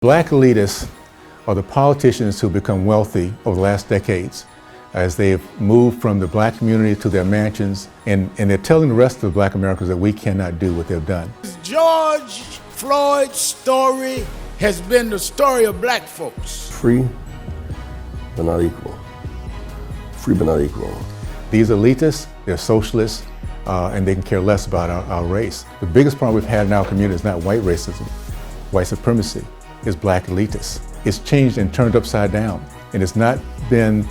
Black elitists are the politicians who become wealthy over the last decades as they've moved from the black community to their mansions, and they're telling the rest of the black Americans that we cannot do what they've done. George Floyd's story has been the story of black folks. Free, but not equal. Free, but not equal. These elitists, they're socialists, and they can care less about our race. The biggest problem we've had in our community is not white racism, white supremacy. Is black elitists. It's changed and turned upside down. And it's not been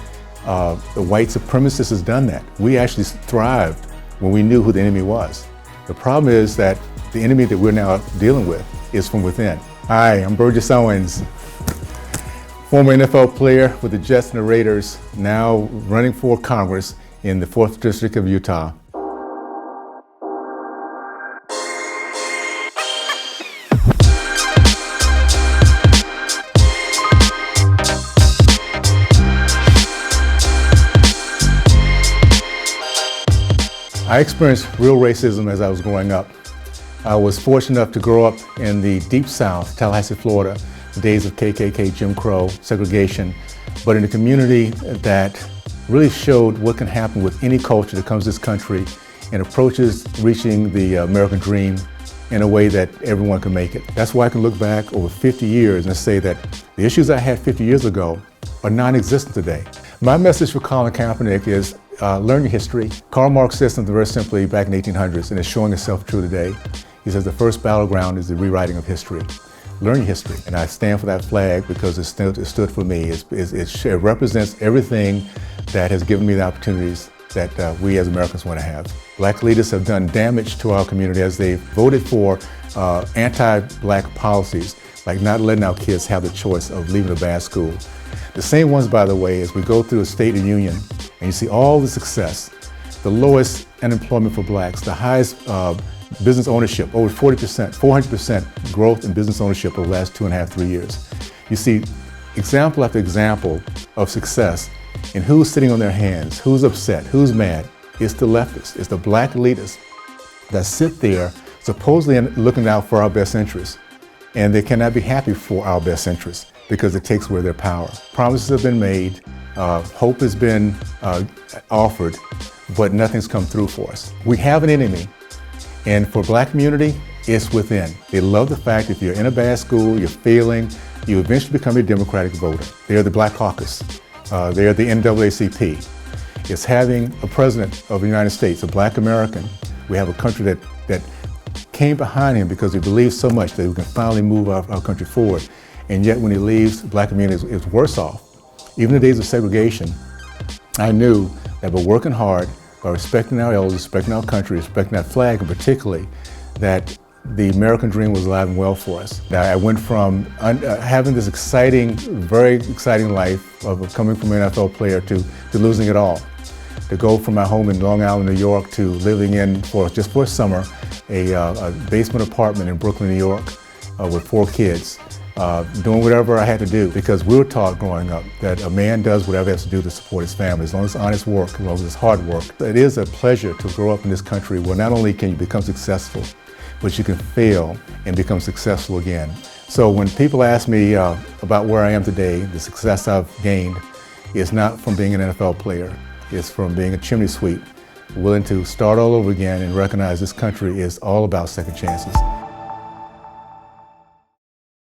the white supremacists has done that. We actually thrived when we knew who the enemy was. The problem is that the enemy that we're now dealing with is from within. Hi, I'm Burgess Owens, former NFL player with the Jets and the Raiders, now running for Congress in the 4th District of Utah. I experienced real racism as I was growing up. I was fortunate enough to grow up in the deep South, Tallahassee, Florida, the days of KKK, Jim Crow, segregation, but in a community that really showed what can happen with any culture that comes to this country and approaches reaching the American dream in a way that everyone can make it. That's why I can look back over 50 years and say that the issues I had 50 years ago are non-existent today. My message for Colin Kaepernick is learn your history. Karl Marx said something very simply back in the 1800s, and it's showing itself true today. He says the first battleground is the rewriting of history. Learn your history, and I stand for that flag because it stood for me. It represents everything that has given me the opportunities that we as Americans want to have. Black leaders have done damage to our community as they've voted for anti-black policies, like not letting our kids have the choice of leaving a bad school. The same ones, by the way, as we go through a State of the Union and you see all the success, the lowest unemployment for blacks, the highest business ownership, over 40%, 400% growth in business ownership over the last 2.5, 3 years. You see example after example of success, and who's sitting on their hands, who's upset, who's mad. It's the leftists, it's the black elitists that sit there supposedly looking out for our best interests, and they cannot be happy for our best interests because it takes away their power. Promises have been made, hope has been offered, but nothing's come through for us. We have an enemy, and for black community, it's within. They love the fact if you're in a bad school, you're failing, you eventually become a Democratic voter. They're the Black Caucus. They're the NAACP. It's having a president of the United States, a black American. We have a country that came behind him because he believed so much that we can finally move our country forward. And yet when he leaves, the black community is worse off. Even in the days of segregation, I knew that by working hard, by respecting our elders, respecting our country, respecting that flag, and particularly that the American dream was alive and well for us. Now, I went from having this exciting, very exciting life of coming from an NFL player to losing it all. To go from my home in Long Island, New York, to living in, just for a summer, a basement apartment in Brooklyn, New York, with 4 kids. Doing whatever I had to do, because we were taught growing up that a man does whatever he has to do to support his family, as long as it's honest work, as long as it's hard work. It is a pleasure to grow up in this country where not only can you become successful, but you can fail and become successful again. So when people ask me about where I am today, the success I've gained is not from being an NFL player, it's from being a chimney sweep, willing to start all over again and recognize this country is all about second chances.